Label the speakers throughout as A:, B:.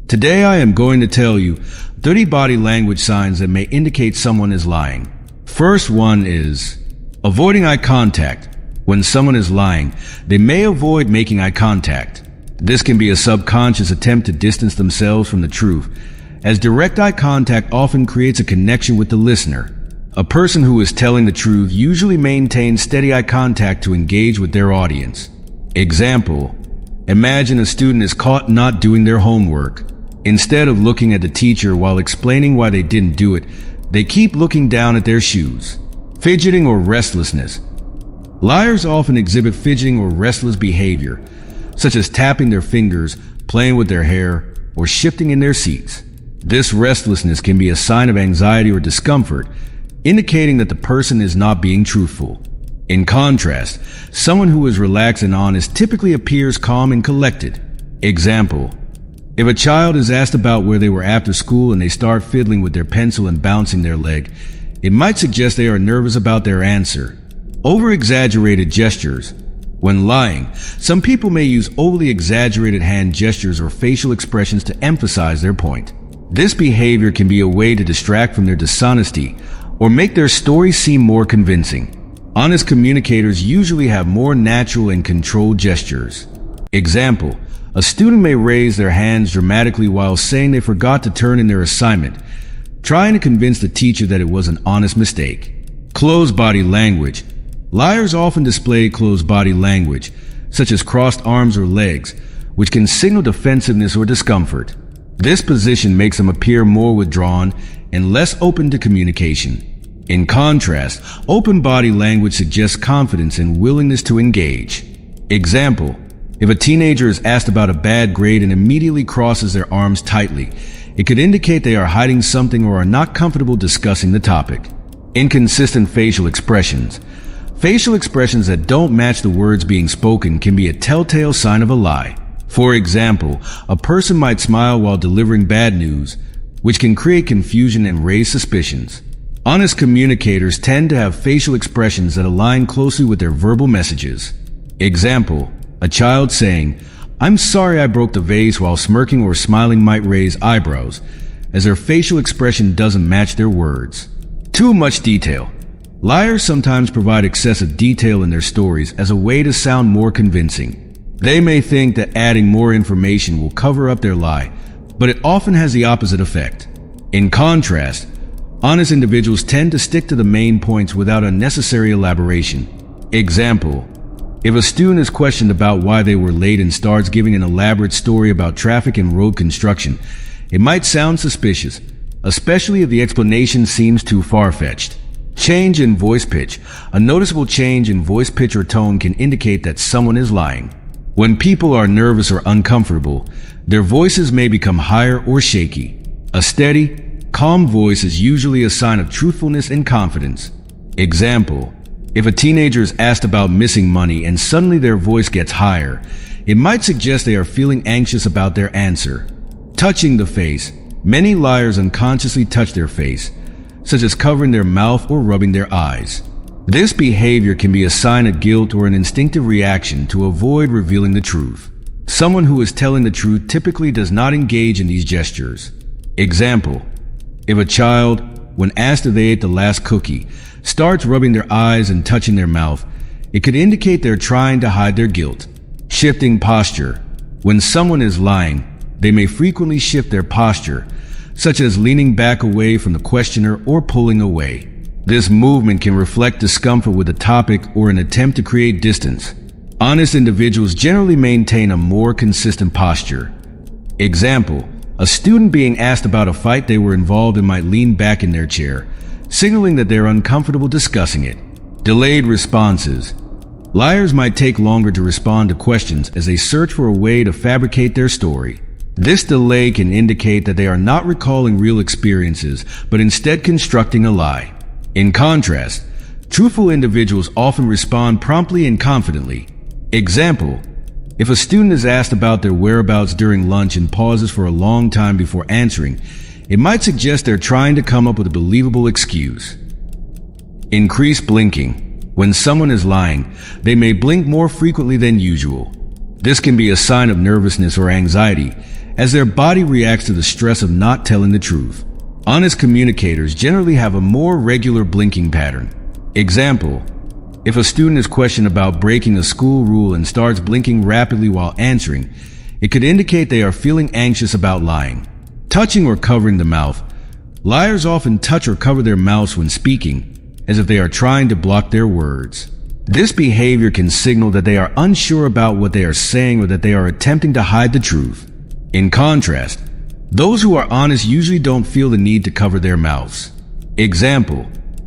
A: Today I am going to tell you 30 body language signs that may indicate someone is lying. First one is avoiding eye contact. When someone is lying, they may avoid making eye contact. This can be a subconscious attempt to distance themselves from the truth, as direct eye contact often creates a connection with the listener. A person who is telling the truth usually maintains steady eye contact to engage with their audience. Example: imagine a student is caught not doing their homework. Instead of looking at the teacher while explaining why they didn't do it, they keep looking down at their shoes. Fidgeting or restlessness. Liars often exhibit fidgeting or restless behavior, such as tapping their fingers, playing with their hair, or shifting in their seats. This restlessness can be a sign of anxiety or discomfort, indicating that the person is not being truthful. In contrast, someone who is relaxed and honest typically appears calm and collected. Example: if a child is asked about where they were after school and they start fiddling with their pencil and bouncing their leg, it might suggest they are nervous about their answer. Over-exaggerated gestures. When lying, some people may use overly exaggerated hand gestures or facial expressions to emphasize their point. This behavior can be a way to distract from their dishonesty or make their story seem more convincing. Honest communicators usually have more natural and controlled gestures. Example: a student may raise their hands dramatically while saying they forgot to turn in their assignment, trying to convince the teacher that it was an honest mistake. Closed body language. Liars often display closed body language, such as crossed arms or legs, which can signal defensiveness or discomfort. This position makes them appear more withdrawn and less open to communication. In contrast, open body language suggests confidence and willingness to engage. Example: if a teenager is asked about a bad grade and immediately crosses their arms tightly, it could indicate they are hiding something or are not comfortable discussing the topic. Inconsistent facial expressions. Facial expressions that don't match the words being spoken can be a telltale sign of a lie. For example, a person might smile while delivering bad news, which can create confusion and raise suspicions. Honest communicators tend to have facial expressions that align closely with their verbal messages. Example: a child saying, "I'm sorry I broke the vase," while smirking or smiling might raise eyebrows, as their facial expression doesn't match their words. Too much detail. Liars sometimes provide excessive detail in their stories as a way to sound more convincing. They may think that adding more information will cover up their lie, but it often has the opposite effect. In contrast, honest individuals tend to stick to the main points without unnecessary elaboration. Example: if a student is questioned about why they were late and starts giving an elaborate story about traffic and road construction, it might sound suspicious, especially if the explanation seems too far-fetched. Change in voice pitch. A noticeable change in voice pitch or tone can indicate that someone is lying. When people are nervous or uncomfortable, their voices may become higher or shaky. A steady, calm voice is usually a sign of truthfulness and confidence. Example: if a teenager is asked about missing money and suddenly their voice gets higher, it might suggest they are feeling anxious about their answer. Touching the face. Many liars unconsciously touch their face, such as covering their mouth or rubbing their eyes. This behavior can be a sign of guilt or an instinctive reaction to avoid revealing the truth. Someone who is telling the truth typically does not engage in these gestures. Example: if a child, when asked if they ate the last cookie, starts rubbing their eyes and touching their mouth, it could indicate they're trying to hide their guilt. Shifting posture. When someone is lying, they may frequently shift their posture, such as leaning back away from the questioner or pulling away. This movement can reflect discomfort with the topic or an attempt to create distance. Honest individuals generally maintain a more consistent posture. Example: a student being asked about a fight they were involved in might lean back in their chair, signaling that they're uncomfortable discussing it. Delayed responses. Liars might take longer to respond to questions as they search for a way to fabricate their story. This delay can indicate that they are not recalling real experiences, but instead constructing a lie. In contrast, truthful individuals often respond promptly and confidently. Example: if a student is asked about their whereabouts during lunch and pauses for a long time before answering, it might suggest they're trying to come up with a believable excuse. Increased blinking. When someone is lying, they may blink more frequently than usual. This can be a sign of nervousness or anxiety, as their body reacts to the stress of not telling the truth. Honest communicators generally have a more regular blinking pattern. Example: if a student is questioned about breaking a school rule and starts blinking rapidly while answering, it could indicate they are feeling anxious about lying. Touching or covering the mouth. Liars often touch or cover their mouths when speaking, as if they are trying to block their words. This behavior can signal that they are unsure about what they are saying or that they are attempting to hide the truth. In contrast, those who are honest usually don't feel the need to cover their mouths. Example: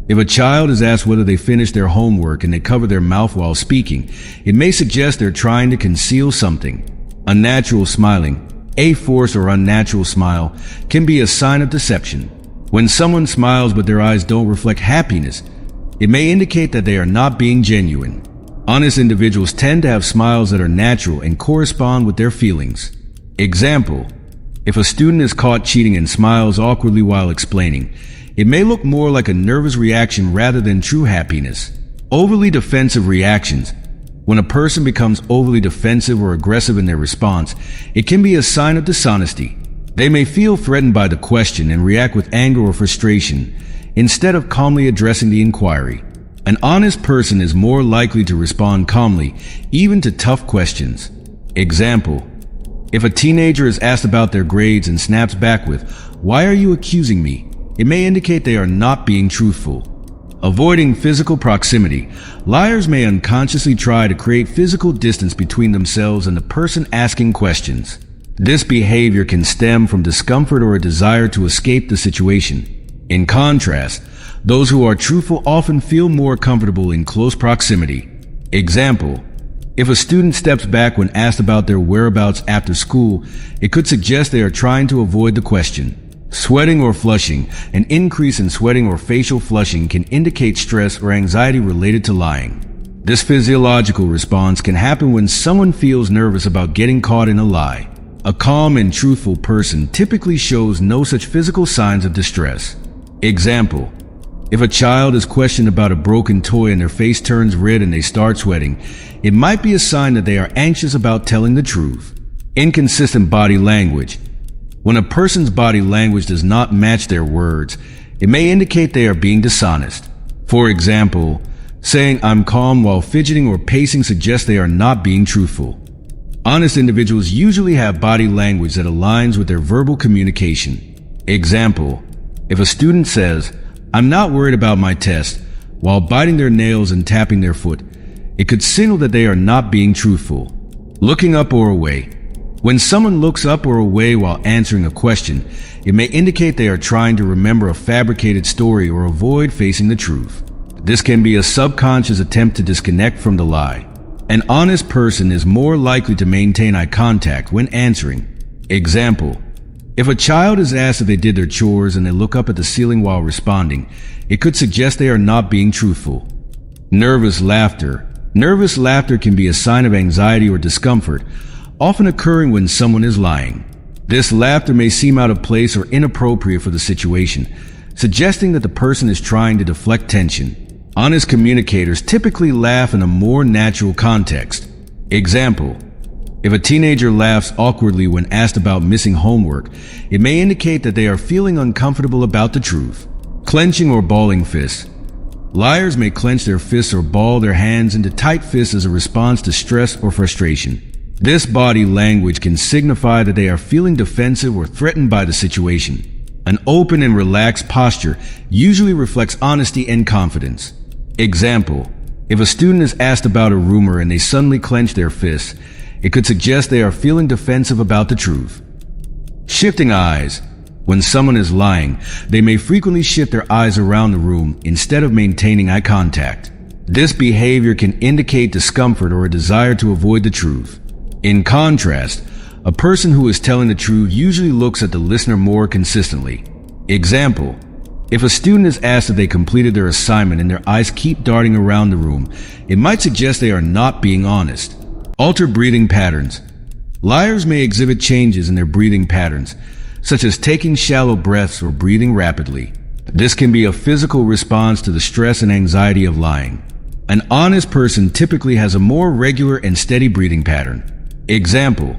A: if a child is asked whether they finished their homework and they cover their mouth while speaking, it may suggest they're trying to conceal something. Unnatural smiling, a forced or unnatural smile, can be a sign of deception. When someone smiles but their eyes don't reflect happiness, it may indicate that they are not being genuine. Honest individuals tend to have smiles that are natural and correspond with their feelings. Example: if a student is caught cheating and smiles awkwardly while explaining, it may look more like a nervous reaction rather than true happiness. Overly defensive reactions. When a person becomes overly defensive or aggressive in their response, it can be a sign of dishonesty. They may feel threatened by the question and react with anger or frustration, instead of calmly addressing the inquiry. An honest person is more likely to respond calmly, even to tough questions. Example: if a teenager is asked about their grades and snaps back with, "Why are you accusing me?" it may indicate they are not being truthful. Avoiding physical proximity. Liars may unconsciously try to create physical distance between themselves and the person asking questions. This behavior can stem from discomfort or a desire to escape the situation. In contrast, those who are truthful often feel more comfortable in close proximity. Example: if a student steps back when asked about their whereabouts after school, it could suggest they are trying to avoid the question. Sweating or flushing. An increase in sweating or facial flushing can indicate stress or anxiety related to lying. This physiological response can happen when someone feels nervous about getting caught in a lie. A calm and truthful person typically shows no such physical signs of distress. Example: if a child is questioned about a broken toy and their face turns red and they start sweating, it might be a sign that they are anxious about telling the truth. Inconsistent body language. When a person's body language does not match their words, it may indicate they are being dishonest. For example, saying "I'm calm" while fidgeting or pacing suggests they are not being truthful. Honest individuals usually have body language that aligns with their verbal communication. Example: if a student says, "I'm not worried about my test," while biting their nails and tapping their foot, it could signal that they are not being truthful. Looking up or away. When someone looks up or away while answering a question, it may indicate they are trying to remember a fabricated story or avoid facing the truth. This can be a subconscious attempt to disconnect from the lie. An honest person is more likely to maintain eye contact when answering. Example: if a child is asked if they did their chores and they look up at the ceiling while responding, it could suggest they are not being truthful. Nervous laughter. Nervous laughter can be a sign of anxiety or discomfort, often occurring when someone is lying. This laughter may seem out of place or inappropriate for the situation, suggesting that the person is trying to deflect tension. Honest communicators typically laugh in a more natural context. Example: if a teenager laughs awkwardly when asked about missing homework, it may indicate that they are feeling uncomfortable about the truth. Clenching or balling fists. Liars may clench their fists or ball their hands into tight fists as a response to stress or frustration. This body language can signify that they are feeling defensive or threatened by the situation. An open and relaxed posture usually reflects honesty and confidence. Example: if a student is asked about a rumor and they suddenly clench their fists, it could suggest they are feeling defensive about the truth. Shifting eyes. When someone is lying, they may frequently shift their eyes around the room instead of maintaining eye contact. This behavior can indicate discomfort or a desire to avoid the truth. In contrast, a person who is telling the truth usually looks at the listener more consistently. Example: if a student is asked if they completed their assignment and their eyes keep darting around the room, it might suggest they are not being honest. Alter breathing patterns. Liars may exhibit changes in their breathing patterns, such as taking shallow breaths or breathing rapidly. This can be a physical response to the stress and anxiety of lying. An honest person typically has a more regular and steady breathing pattern. Example: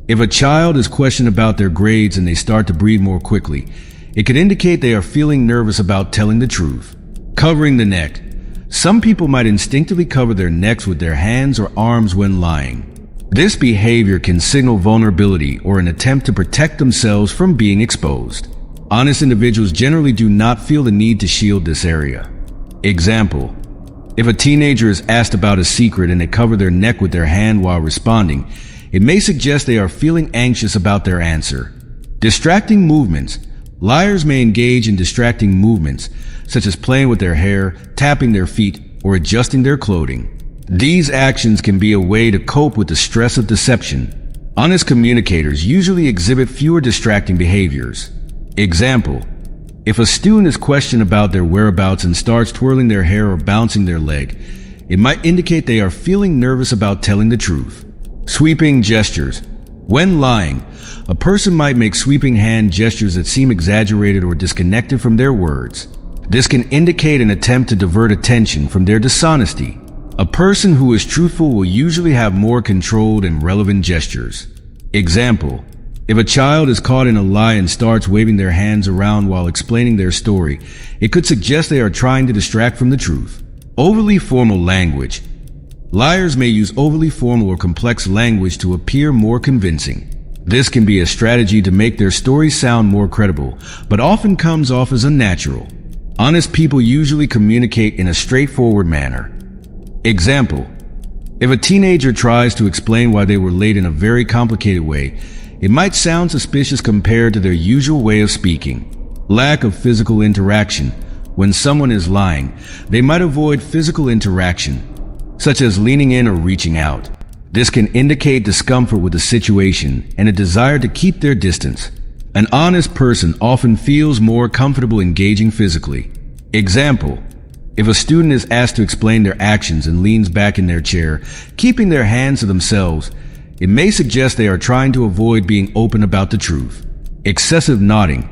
A: if a child is questioned about their grades and they start to breathe more quickly, it could indicate they are feeling nervous about telling the truth. Covering the neck. Some people might instinctively cover their necks with their hands or arms when lying. This behavior can signal vulnerability or an attempt to protect themselves from being exposed. Honest individuals generally do not feel the need to shield this area. Example: if a teenager is asked about a secret and they cover their neck with their hand while responding, it may suggest they are feeling anxious about their answer. Distracting movements. Liars may engage in distracting movements, such as playing with their hair, tapping their feet, or adjusting their clothing. These actions can be a way to cope with the stress of deception. Honest communicators usually exhibit fewer distracting behaviors. Example: if a student is questioned about their whereabouts and starts twirling their hair or bouncing their leg, it might indicate they are feeling nervous about telling the truth. Sweeping gestures. When lying, a person might make sweeping hand gestures that seem exaggerated or disconnected from their words. This can indicate an attempt to divert attention from their dishonesty. A person who is truthful will usually have more controlled and relevant gestures. Example: if a child is caught in a lie and starts waving their hands around while explaining their story, it could suggest they are trying to distract from the truth. Overly formal language. Liars may use overly formal or complex language to appear more convincing. This can be a strategy to make their story sound more credible, but often comes off as unnatural. Honest people usually communicate in a straightforward manner. Example: if a teenager tries to explain why they were late in a very complicated way, it might sound suspicious compared to their usual way of speaking. Lack of physical interaction. When someone is lying, they might avoid physical interaction, such as leaning in or reaching out. This can indicate discomfort with the situation and a desire to keep their distance. An honest person often feels more comfortable engaging physically. Example: if a student is asked to explain their actions and leans back in their chair, keeping their hands to themselves, it may suggest they are trying to avoid being open about the truth. Excessive nodding.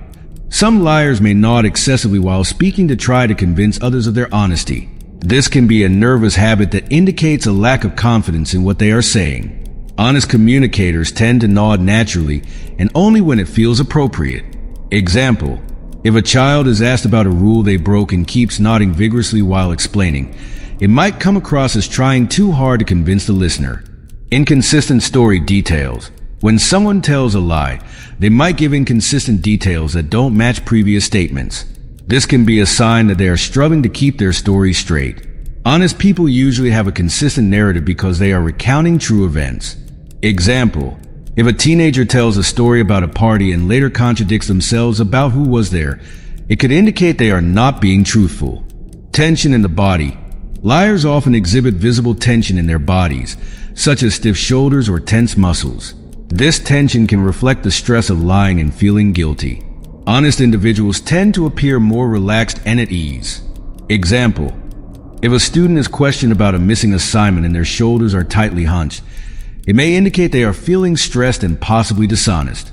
A: Some liars may nod excessively while speaking to try to convince others of their honesty. This can be a nervous habit that indicates a lack of confidence in what they are saying. Honest communicators tend to nod naturally and only when it feels appropriate. Example: if a child is asked about a rule they broke and keeps nodding vigorously while explaining, it might come across as trying too hard to convince the listener. Inconsistent story details. When someone tells a lie, they might give inconsistent details that don't match previous statements. This can be a sign that they are struggling to keep their story straight. Honest people usually have a consistent narrative because they are recounting true events. Example: if a teenager tells a story about a party and later contradicts themselves about who was there, it could indicate they are not being truthful. Tension in the body. Liars often exhibit visible tension in their bodies, such as stiff shoulders or tense muscles. This tension can reflect the stress of lying and feeling guilty. Honest individuals tend to appear more relaxed and at ease. Example: if a student is questioned about a missing assignment and their shoulders are tightly hunched, it may indicate they are feeling stressed and possibly dishonest.